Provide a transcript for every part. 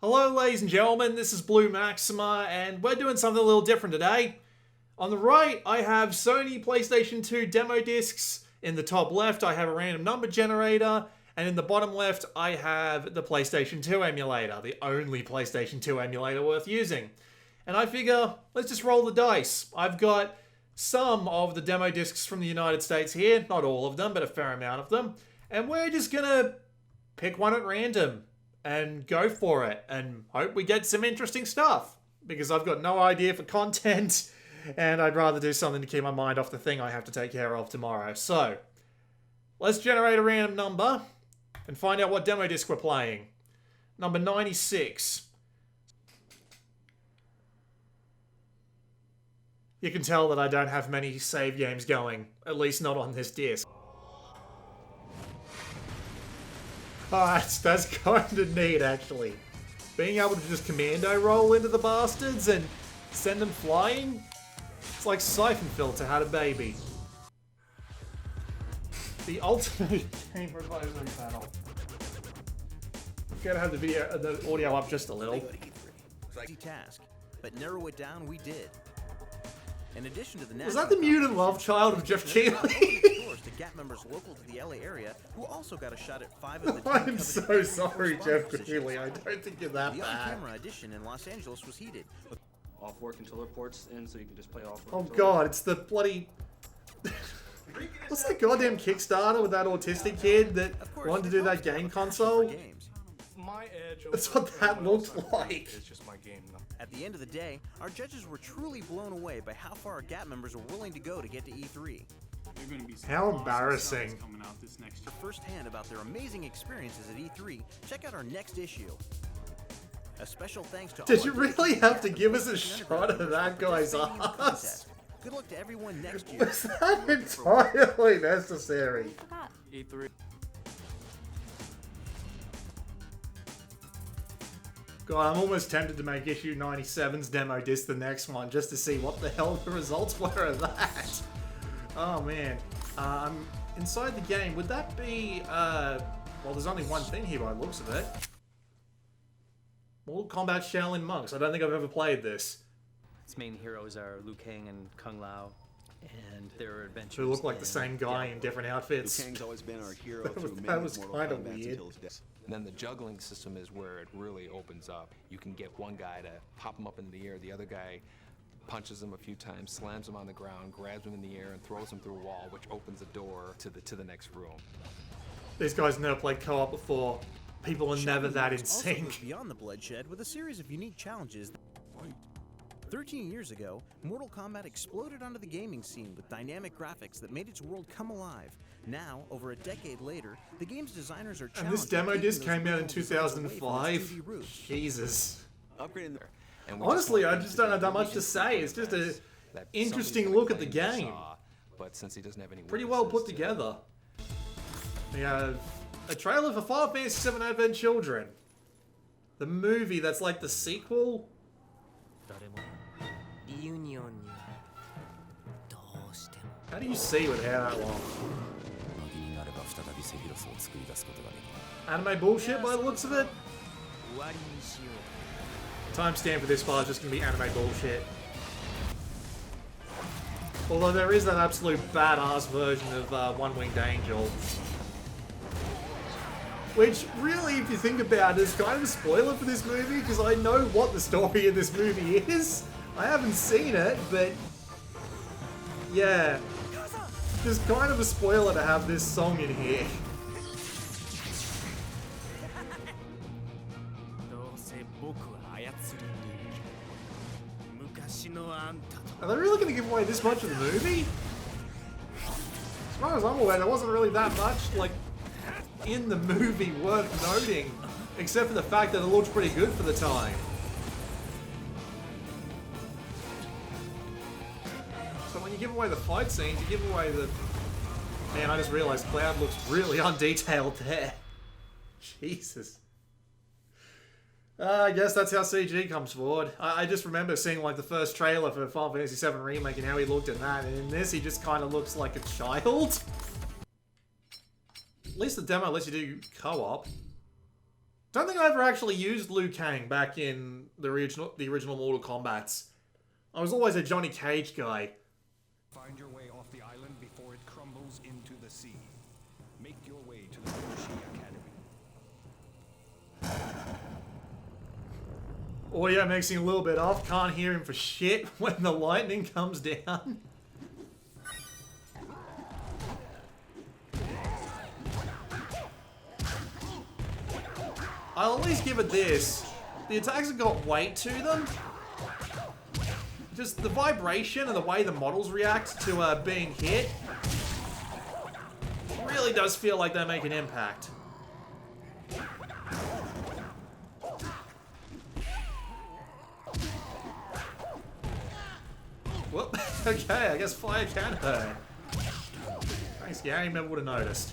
Hello ladies and gentlemen, this is Blue Maxima and we're doing something a little different today. On the right I have Sony PlayStation 2 demo discs, in the top left I have a random number generator, and in the bottom left I have the PlayStation 2 emulator, the only PlayStation 2 emulator worth using. And I figure, let's just roll the dice. I've got some of the demo discs from the United States here, not all of them, but a fair amount of them, and we're just gonna pick one at random and go for it and hope we get some interesting stuff, because I've got no idea for content and I'd rather do something to keep my mind off the thing I have to take care of tomorrow. So let's generate a random number and find out what demo disc we're playing. Number 96. You can tell that I don't have many save games going, at least not on this disc. Oh, that's kind of neat, actually. Being able to just commando roll into the bastards and send them flying? It's like Siphon Filter had a baby. The ultimate game advisory panel. Gotta have the audio up just a little. Task, but narrow it down we did. In addition to the was that the mutant love child of Jeff Keighley? To GAT members local to the LA area who also got a shot at 5 of the I'm so sorry, Jeff Keighley. I don't think you're that bad. The bad. on-camera edition in Los Angeles was heated. Off-4 controller ports in, so you can just play off. Oh god, it's the bloody... What's that goddamn Kickstarter with that autistic kid that wanted to do that game console? That's what that looked like. At the end of the day, our judges were truly blown away by how far our GAT members were willing to go to get to E3. How embarrassing. For firsthand about their amazing experiences at E3, check out our next issue. A special thanks to Did you really have to give us a shot of that guy's ass? Good luck to everyone next year. Was that entirely necessary? E3. God, I'm almost tempted to make issue 97's demo disc the next one, just to see what the hell the results were of that. Oh man. Inside the game, would that be, well, there's only one thing here by the looks of it. Mortal Kombat Shaolin Monks. I don't think I've ever played this. Its main heroes are Liu Kang and Kung Lao, and their adventures. They look like the same guy in different outfits. Liu Kang's always been our hero through many That was Mortal kind of Kombats weird. until his death. And then the juggling system is where it really opens up. You can get one guy to pop him up in the air, the other guy punches him a few times, slams him on the ground, grabs him in the air, and throws him through a wall, which opens a door to the next room. These guys never played co-op before. People are never that in Also sync. goes beyond the bloodshed with a series of unique challenges. 13 years ago, Mortal Kombat exploded onto the gaming scene with dynamic graphics that made its world come alive. Now, over a decade later, the game's designers are challenged. And this demo taking disc those came out in original designs away from its 2005. 2D roots. Jesus. Upgrading the And we Honestly, I wanted just to don't do have that a much to say. It's just a that interesting somebody look at the claimed game. saw, but since he doesn't have any Pretty well put witnesses together. We have a trailer for Final Fantasy VII Advent Children. The movie that's like the sequel. How do you see with hair that long? Anime bullshit by the looks of it? Timestamp for this file is just going to be anime bullshit. Although there is that absolute badass version of One Winged Angel. Which, really, if you think about it, is kind of a spoiler for this movie, because I know what the story of this movie is. I haven't seen it, but... yeah. Just kind of a spoiler to have this song in here. Are they really going to give away this much of the movie? As far as I'm aware, there wasn't really that much, like, in the movie worth noting, except for the fact that it looks pretty good for the time. So when you give away the fight scenes, you give away the... Man, I just realized Cloud looks really undetailed there. Jesus. I guess that's how CG comes forward. I just remember seeing like the first trailer for Final Fantasy VII Remake and how he looked in that, and in this he just kind of looks like a child. At least the demo lets you do co-op. Don't think I ever actually used Liu Kang back in the original Mortal Kombats. I was always a Johnny Cage guy. Find your way off the island before it crumbles into the sea. Make your way to the Bushi Academy. Audio mixing a little bit off. Can't hear him for shit when the lightning comes down. I'll at least give it this. The attacks have got weight to them. Just the vibration and the way the models react to being hit really does feel like they make an impact. Whoop. Okay, I guess fire can hurt. Thanks, Gary. Never would have noticed.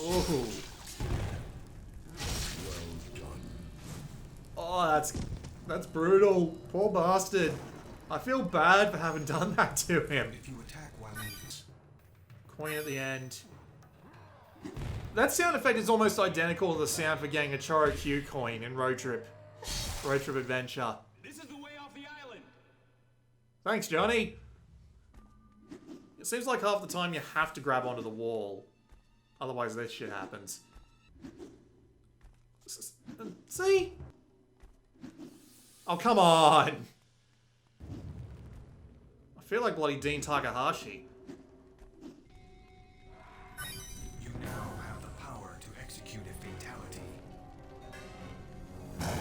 Ooh. Oh, that's brutal. Poor bastard. I feel bad for having done that to him. If you attack while in Coin at the end. That sound effect is almost identical to the sound for getting a Choro Q coin in Road Trip Adventure. This is the way off the island. Thanks, Johnny. It seems like half the time you have to grab onto the wall. Otherwise this shit happens. See? Oh, come on! I feel like bloody Dean Takahashi. You now have the power to execute a fatality.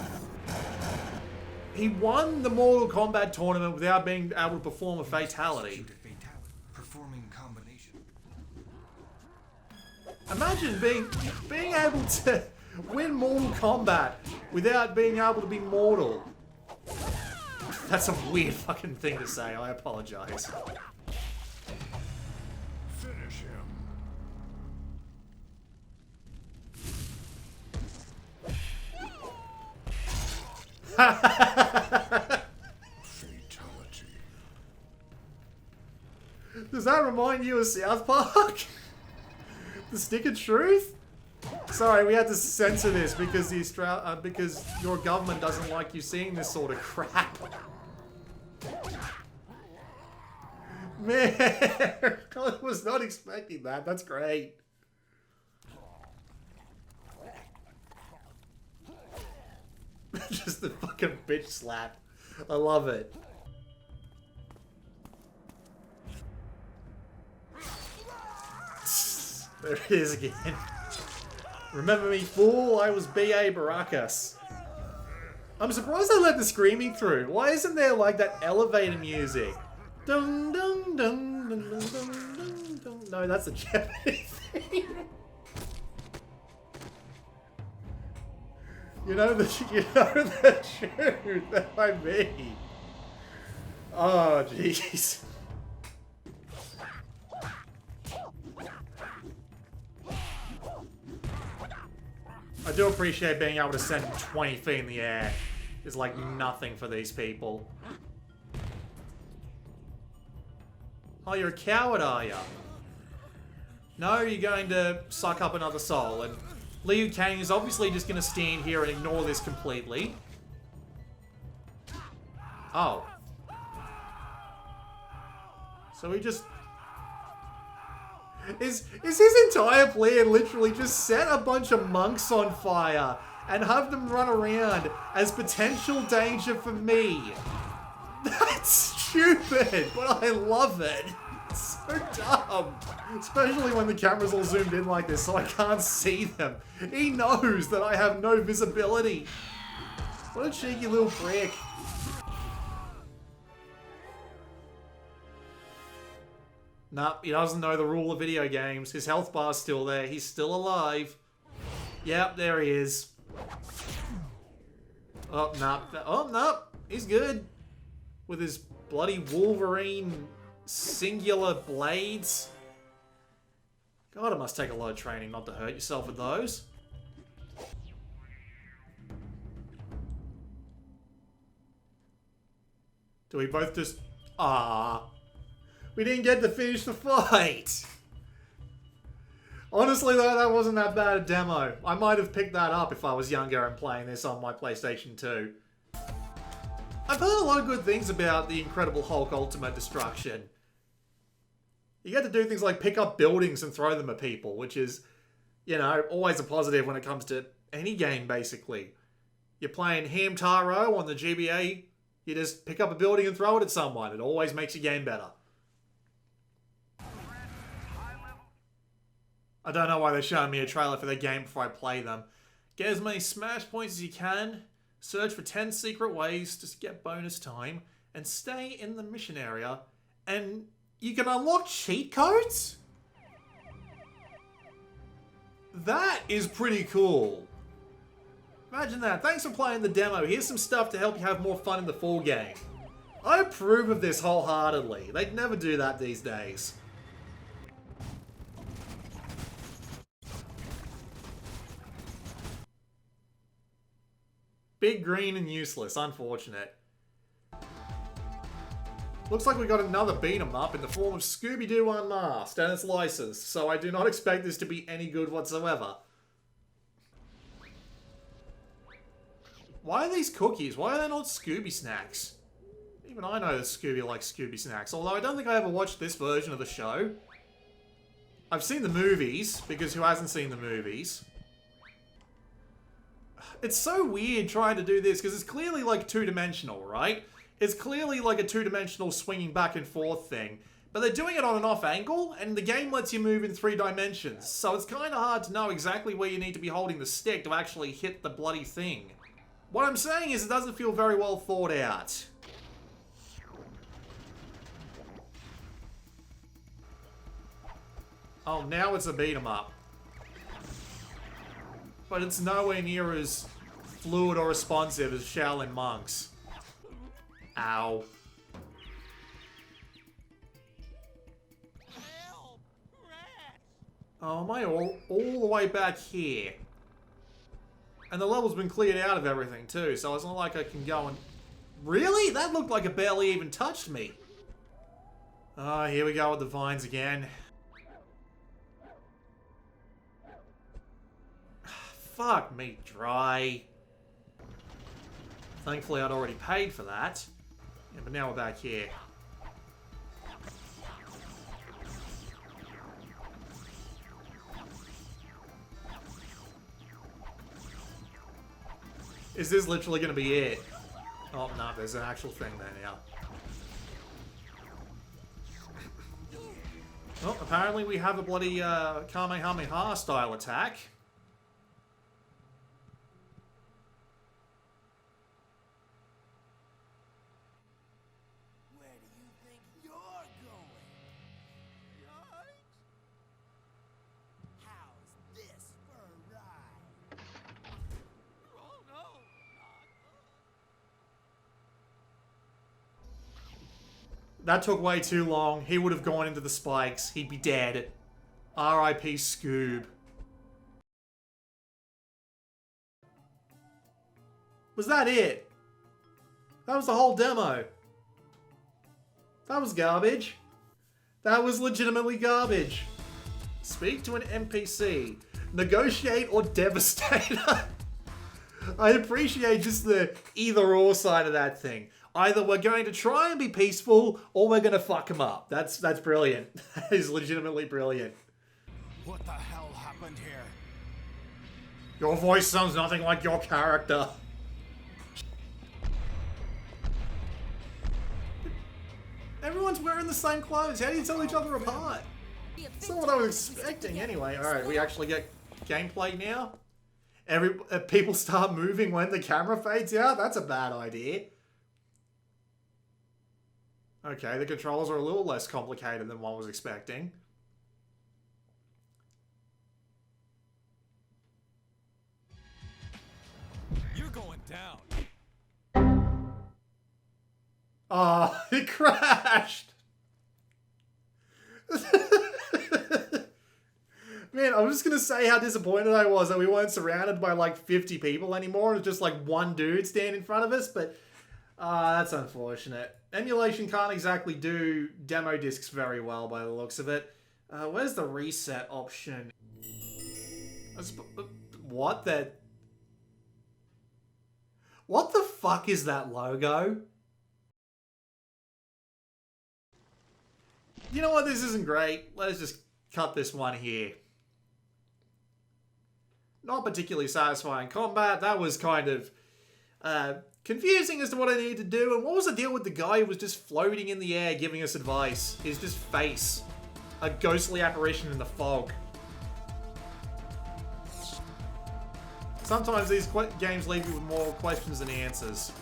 He won the Mortal Kombat tournament without being able to perform a fatality. Execute a fatality. Performing combination. Imagine being able to win Mortal Kombat without being able to be mortal. That's a weird fucking thing to say. I apologize. Finish him. Fatality. Does that remind you of South Park? The Stick of Truth? Sorry, we had to censor this because because your government doesn't like you seeing this sort of crap. Man, I was not expecting that. That's great. Just the fucking bitch slap. I love it. There it is again. Remember me, fool? I was B.A. Baracus. I'm surprised they let the screaming through. Why isn't there like that elevator music? Dun dun dun dun dun dun dun dun. No, that's the Japanese thing. You know the tune that I mean. Oh jeez. I do appreciate being able to send 20 feet in the air. It's like nothing for these people. Oh, you're a coward, are ya? No, you're going to suck up another soul, and Liu Kang is obviously just going to stand here and ignore this completely. Oh. So he just... Is his entire plan literally just set a bunch of monks on fire and have them run around as potential danger for me? That's stupid, but I love it. It's so dumb. Especially when the camera's all zoomed in like this so I can't see them. He knows that I have no visibility. What a cheeky little prick. Nope, he doesn't know the rule of video games. His health bar's still there. He's still alive. Yep, there he is. Oh, no. Oh, no. He's good. With his bloody Wolverine singular blades. God, it must take a lot of training not to hurt yourself with those. Do we both just... Ah. We didn't get to finish the fight. Honestly, though, that wasn't that bad a demo. I might have picked that up if I was younger and playing this on my PlayStation 2. I've heard a lot of good things about the Incredible Hulk Ultimate Destruction. You get to do things like pick up buildings and throw them at people, which is, you know, always a positive when it comes to any game, basically. You're playing Hamtaro on the GBA, you just pick up a building and throw it at someone. It always makes your game better. I don't know why they're showing me a trailer for their game before I play them. Get as many smash points as you can, search for 10 secret ways to get bonus time, and stay in the mission area, and you can unlock cheat codes? That is pretty cool. Imagine that. Thanks for playing the demo. Here's some stuff to help you have more fun in the full game. I approve of this wholeheartedly. They'd never do that these days. Big, green, and useless. Unfortunate. Looks like we got another beat 'em up in the form of Scooby-Doo Unmasked, and it's licensed, so I do not expect this to be any good whatsoever. Why are these cookies? Why are they not Scooby snacks? Even I know that Scooby likes Scooby snacks, although I don't think I ever watched this version of the show. I've seen the movies, because who hasn't seen the movies? It's so weird trying to do this, because it's clearly like two-dimensional, right? It's clearly like a two-dimensional swinging back and forth thing. But they're doing it on an off angle, and the game lets you move in 3 dimensions. So it's kind of hard to know exactly where you need to be holding the stick to actually hit the bloody thing. What I'm saying is it doesn't feel very well thought out. Oh, now it's a beat 'em up. But it's nowhere near as fluid or responsive as Shaolin monks. Ow. Oh, am I all the way back here? And the level's been cleared out of everything too, so it's not like I can go and... Really? That looked like it barely even touched me. Oh, here we go with the vines again. Fuck me dry. Thankfully I'd already paid for that. Yeah, but now we're back here. Is this literally going to be it? Oh, no, there's an actual thing there now. Well, apparently we have a bloody Kamehameha style attack. Where do you think you're going? How's this for a ride? Oh no! That took way too long. He would have gone into the spikes. He'd be dead. R.I.P. Scoob. Was that it? That was the whole demo. That was garbage. That was legitimately garbage. Speak to an NPC. Negotiate or devastate. I appreciate just the either or side of that thing. Either we're going to try and be peaceful, or we're going to fuck him up. That's brilliant. That is legitimately brilliant. What the hell happened here? Your voice sounds nothing like your character. Everyone's wearing the same clothes. How do you tell each other apart? That's not what I was expecting anyway. Alright, we actually get gameplay now. People start moving when the camera fades out? That's a bad idea. Okay, the controls are a little less complicated than one was expecting. You're going down. Ah, it crashed! Man, I'm just gonna say how disappointed I was that we weren't surrounded by like 50 people anymore. It was just like one dude standing in front of us, but Ah, that's unfortunate. Emulation can't exactly do demo discs very well by the looks of it. Where's the reset option? What the... What the fuck is that logo? You know what? This isn't great. Let's just cut this one here. Not particularly satisfying combat. That was kind of confusing as to what I needed to do. And what was the deal with the guy who was just floating in the air giving us advice? His just face. A ghostly apparition in the fog. Sometimes these games leave you with more questions than answers.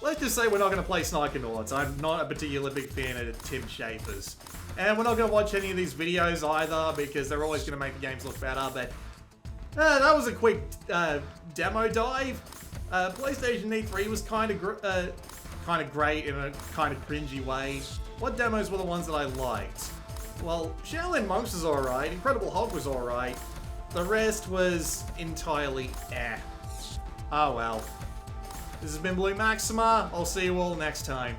Let's just say we're not going to play Psychonauts. I'm not a particularly big fan of Tim Schafer's. And we're not going to watch any of these videos either because they're always going to make the games look better. But that was a quick demo dive. PlayStation E3 was kind of great in a kind of cringy way. What demos were the ones that I liked? Well, Shaolin Monks was alright. Incredible Hulk was alright. The rest was entirely eh. Oh well. This has been Blue Maxima. I'll see you all next time.